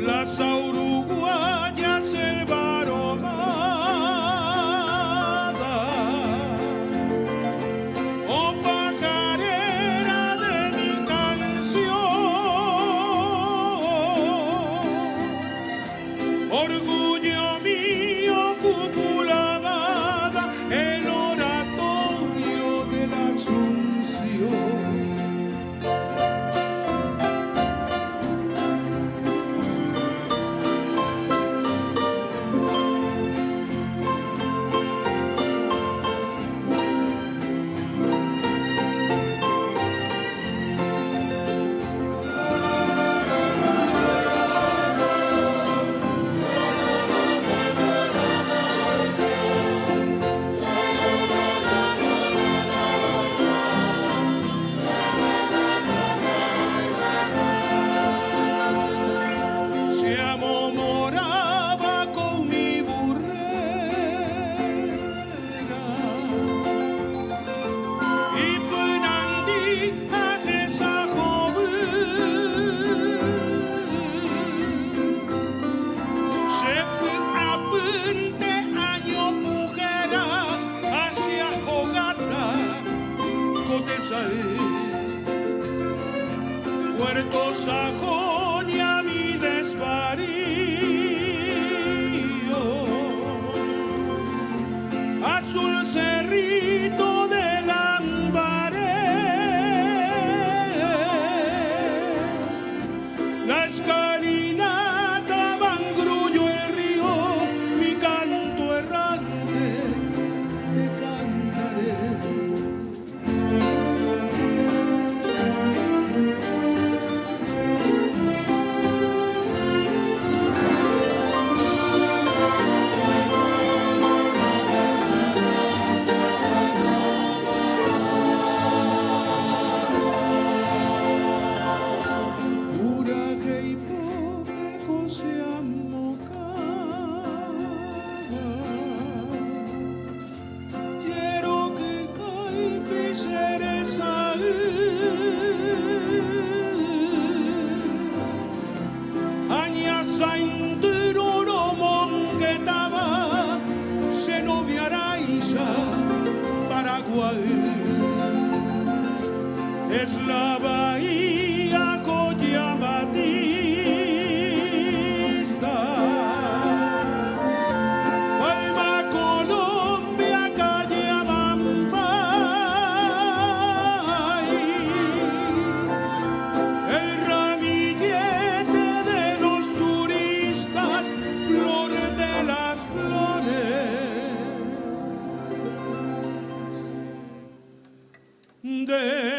las uruguayas selva aromada, oh pajarera de mi canción, orgullo mío, cúpula amada, el oratorio de la Asunción. Puerto Sajonia, mi desvarío, azul cerrito del Lambaré, la escalinata, Mangrullo, el río, mi canto errante te cantaré. Es la bahía Coyamatista, Palma, Colombia, calle Amambay, el ramillete de los turistas, flor de las flores de